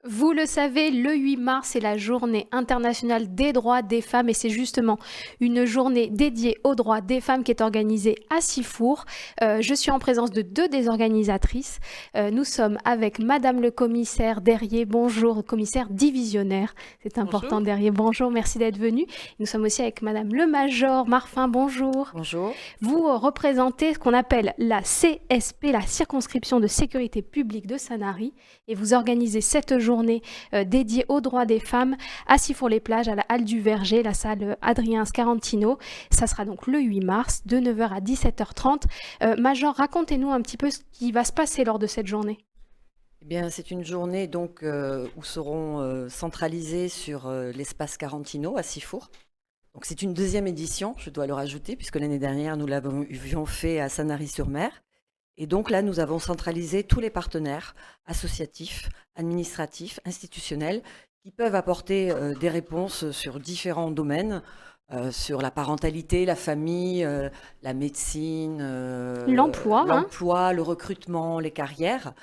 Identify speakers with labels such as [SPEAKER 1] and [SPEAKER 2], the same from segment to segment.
[SPEAKER 1] Vous le savez, le 8 mars, c'est la journée internationale des droits des femmes et c'est justement une journée dédiée aux droits des femmes qui est organisée à Sifour. Je suis en présence de deux des organisatrices. Nous sommes avec Madame le commissaire Derrier. Bonjour, commissaire divisionnaire. C'est important,
[SPEAKER 2] Bonjour.
[SPEAKER 1] Derrier. Bonjour, merci d'être venu. Nous sommes aussi avec Madame le major Marfin. Bonjour.
[SPEAKER 3] Bonjour.
[SPEAKER 1] Vous représentez ce qu'on appelle la CSP, la circonscription de sécurité publique de Sanary, et vous organisez cette journée dédiée aux droits des femmes à Sifour-les-Plages, à la Halle du Verger, la salle Adrien Scarantino. Ça sera donc le 8 mars, de 9 h à 17 h 30. Major, racontez-nous un petit peu ce qui va se passer lors de cette journée.
[SPEAKER 3] Eh bien, c'est une journée donc où seront centralisés sur l'espace Carantino à Sifour. Donc, c'est une deuxième édition, je dois le rajouter, puisque l'année dernière, nous l'avions fait à Sanary-sur-Mer. Et donc là, nous avons centralisé tous les partenaires associatifs, administratifs, institutionnels, qui peuvent apporter des réponses sur différents domaines, sur la parentalité, la famille, la médecine,
[SPEAKER 1] L'emploi, hein.
[SPEAKER 3] l'emploi, le recrutement, les carrières.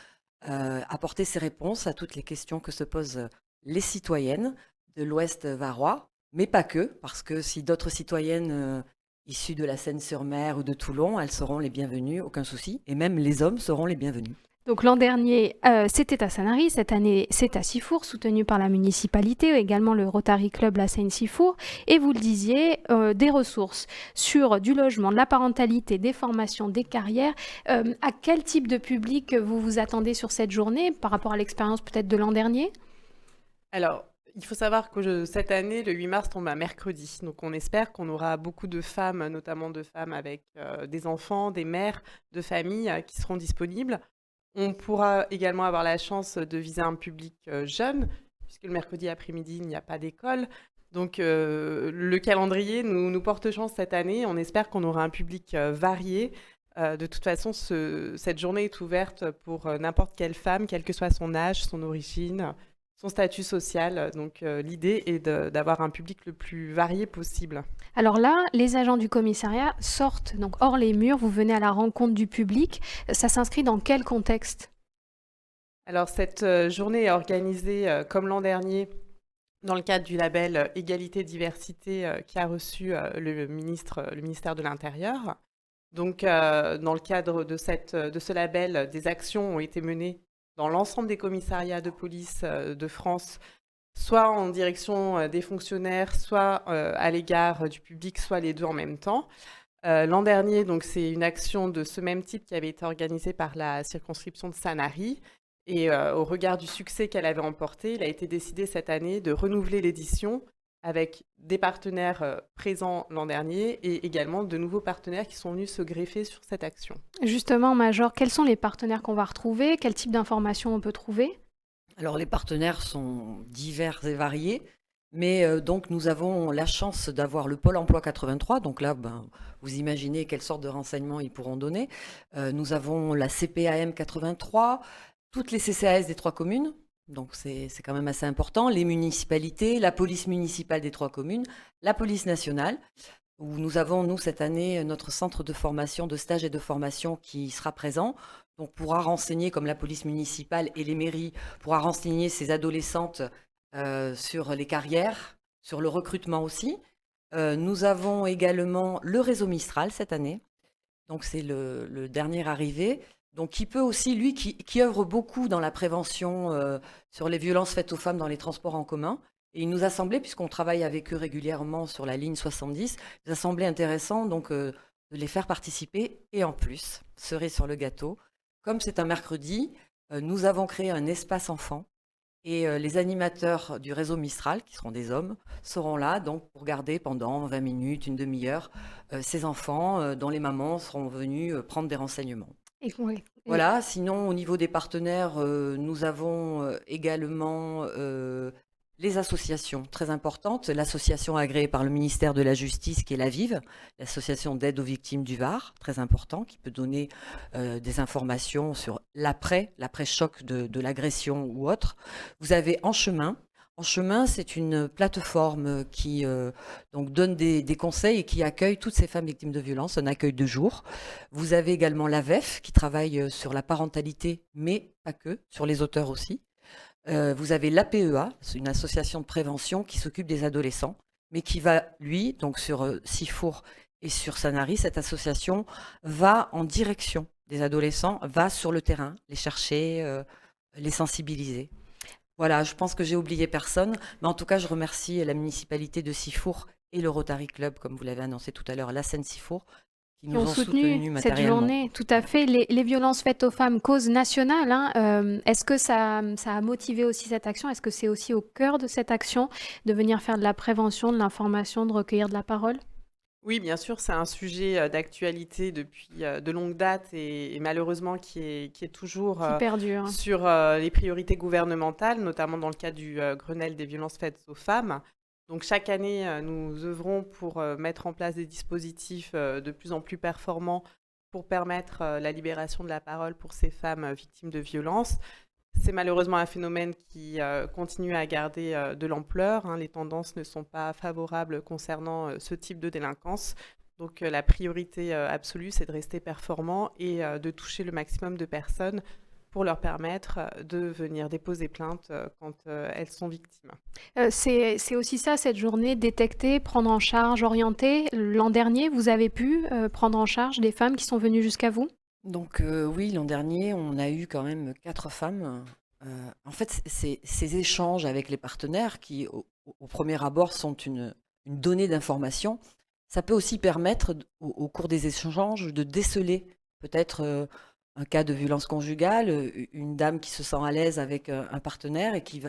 [SPEAKER 3] Apporter ces réponses à toutes les questions que se posent les citoyennes de l'Ouest varois, mais pas que, parce que si d'autres citoyennes issues de la Seine-sur-Mer ou de Toulon, elles seront les bienvenues, aucun souci, et même les hommes seront les bienvenus.
[SPEAKER 1] Donc l'an dernier, c'était à Sanary, cette année, c'est à Sifour, soutenu par la municipalité, également le Rotary Club La Seine-Sifour. Et vous le disiez, des ressources sur du logement, de la parentalité, des formations, des carrières. À quel type de public vous vous attendez sur cette journée par rapport à l'expérience peut-être de l'an dernier?
[SPEAKER 2] Alors, il faut savoir que cette année, le 8 mars tombe un mercredi. Donc, on espère qu'on aura beaucoup de femmes, notamment de femmes avec des enfants, des mères de famille qui seront disponibles. On pourra également avoir la chance de viser un public jeune, puisque le mercredi après-midi, il n'y a pas d'école. Donc, le calendrier nous porte chance cette année. On espère qu'on aura un public varié. De toute façon, cette journée est ouverte pour n'importe quelle femme, quel que soit son âge, son origine, son statut social. Donc, l'idée est d'avoir un public le plus varié possible.
[SPEAKER 1] Alors là, les agents du commissariat sortent donc hors les murs, vous venez à la rencontre du public. Ça s'inscrit dans quel contexte?
[SPEAKER 2] Alors, cette journée est organisée comme l'an dernier dans le cadre du label Égalité-Diversité qui a reçu le ministère de l'Intérieur. Donc, dans le cadre de ce label, des actions ont été menées dans l'ensemble des commissariats de police de France, soit en direction des fonctionnaires, soit à l'égard du public, soit les deux en même temps. L'an dernier, donc, c'est une action de ce même type qui avait été organisée par la circonscription de Sanary. Et au regard du succès qu'elle avait emporté, il a été décidé cette année de renouveler l'édition avec des partenaires présents l'an dernier et également de nouveaux partenaires qui sont venus se greffer sur cette action.
[SPEAKER 1] Justement, Major, quels sont les partenaires qu'on va retrouver? Quel type d'informations on peut trouver?
[SPEAKER 3] Alors, les partenaires sont divers et variés, mais donc nous avons la chance d'avoir le Pôle emploi 83. Donc là, vous imaginez quelle sorte de renseignements ils pourront donner. Nous avons la CPAM 83, toutes les CCAS des 3 communes. Donc c'est quand même assez important. Les municipalités, la police municipale des 3 communes, la police nationale, où nous avons, nous, cette année, notre centre de formation, de stage et de formation qui sera présent. Donc pourra renseigner, comme la police municipale et les mairies, pourra renseigner ces adolescentes sur les carrières, sur le recrutement aussi. Nous avons également le réseau Mistral cette année. Donc c'est le dernier arrivé. Donc qui peut aussi, lui, qui œuvre beaucoup dans la prévention sur les violences faites aux femmes dans les transports en commun. Et il nous a semblé, puisqu'on travaille avec eux régulièrement sur la ligne 70, il nous a semblé intéressant donc, de les faire participer. Et en plus, cerise sur le gâteau, comme c'est un mercredi, nous avons créé un espace enfant. Et les animateurs du réseau Mistral, qui seront des hommes, seront là donc pour garder pendant 20 minutes, une demi-heure, ces enfants dont les mamans seront venues prendre des renseignements.
[SPEAKER 1] Et, oui.
[SPEAKER 3] Voilà, sinon au niveau des partenaires, nous avons également les associations très importantes. L'association agréée par le ministère de la Justice qui est la Vive, l'association d'aide aux victimes du Var, très important, qui peut donner des informations sur l'après-choc de l'agression ou autre. Vous avez En Chemin. En Chemin, c'est une plateforme qui donc donne des conseils et qui accueille toutes ces femmes victimes de violences, un accueil de jour. Vous avez également l'AVEF qui travaille sur la parentalité, mais pas que, sur les auteurs aussi. Vous avez l'APEA, c'est une association de prévention qui s'occupe des adolescents, mais qui va, lui, donc sur Sifour et sur Sanary, cette association va en direction des adolescents, va sur le terrain, les chercher, les sensibiliser. Voilà, je pense que j'ai oublié personne, mais en tout cas, je remercie la municipalité de Sifour et le Rotary Club, comme vous l'avez annoncé tout à l'heure, la Seine-Sifour, qui
[SPEAKER 1] Qui
[SPEAKER 3] nous
[SPEAKER 1] ont
[SPEAKER 3] ont
[SPEAKER 1] soutenu
[SPEAKER 3] soutenus
[SPEAKER 1] cette
[SPEAKER 3] matériellement.
[SPEAKER 1] journée, tout à fait. Les violences faites aux femmes, cause nationale, hein. Est-ce que ça a motivé aussi cette action? Est-ce que c'est aussi au cœur de cette action de venir faire de la prévention, de l'information, de recueillir de la parole?
[SPEAKER 2] Oui, bien sûr, c'est un sujet d'actualité depuis de longue date et malheureusement qui est toujours
[SPEAKER 1] Qui perdure.
[SPEAKER 2] sur les priorités gouvernementales, notamment dans le cadre du Grenelle des violences faites aux femmes. Donc chaque année, nous œuvrons pour mettre en place des dispositifs de plus en plus performants pour permettre la libération de la parole pour ces femmes victimes de violences. C'est malheureusement un phénomène qui continue à garder de l'ampleur, hein. Les tendances ne sont pas favorables concernant ce type de délinquance. Donc la priorité absolue, c'est de rester performant et de toucher le maximum de personnes pour leur permettre de venir déposer plainte quand elles sont victimes.
[SPEAKER 1] C'est aussi ça, cette journée, détecter, prendre en charge, orienter. L'an dernier, vous avez pu prendre en charge des femmes qui sont venues jusqu'à vous?
[SPEAKER 3] Donc oui, l'an dernier, on a eu quand même 4 femmes. En fait, ces échanges avec les partenaires qui, au premier abord, sont une donnée d'information, ça peut aussi permettre, au cours des échanges, de déceler peut-être un cas de violence conjugale, une dame qui se sent à l'aise avec un partenaire et qui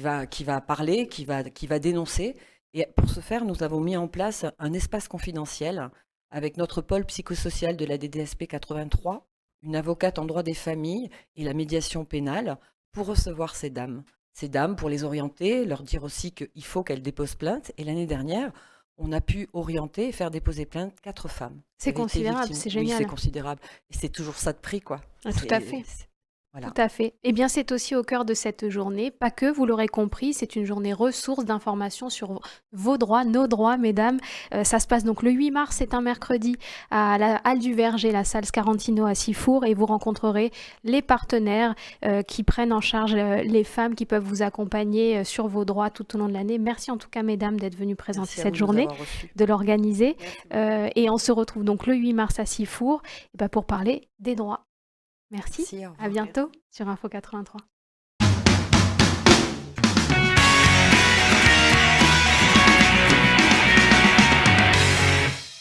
[SPEAKER 3] va parler, qui va dénoncer. Et pour ce faire, nous avons mis en place un espace confidentiel avec notre pôle psychosocial de la DDSP 83, une avocate en droit des familles et la médiation pénale pour recevoir ces dames. Ces dames, pour les orienter, leur dire aussi qu'il faut qu'elles déposent plainte. Et l'année dernière, on a pu orienter et faire déposer plainte 4 femmes.
[SPEAKER 1] C'est
[SPEAKER 3] qui avaient été
[SPEAKER 1] considérable,
[SPEAKER 3] victimes.
[SPEAKER 1] c'est génial.
[SPEAKER 3] Oui, c'est considérable. Et c'est toujours ça de prix, quoi.
[SPEAKER 1] Ah, tout à fait.
[SPEAKER 3] Voilà.
[SPEAKER 1] Tout à fait. Eh bien, c'est aussi au cœur de cette journée, pas que, vous l'aurez compris, c'est une journée ressource d'informations sur vos droits, nos droits, mesdames. Ça se passe donc le 8 mars, c'est un mercredi, à la Halle du Verger, la salle Scarantino à Sifour, et vous rencontrerez les partenaires qui prennent en charge les femmes, qui peuvent vous accompagner sur vos droits tout au long de l'année. Merci en tout cas, mesdames, d'être venues présenter
[SPEAKER 3] Merci à
[SPEAKER 1] cette
[SPEAKER 3] vous de nous
[SPEAKER 1] journée,
[SPEAKER 3] avoir reçus.
[SPEAKER 1] de l'organiser.
[SPEAKER 2] Merci.
[SPEAKER 1] Et on se retrouve donc le 8 mars à Sifour pour parler des droits. Merci.
[SPEAKER 3] Merci, au revoir.
[SPEAKER 1] À bientôt sur Info 83.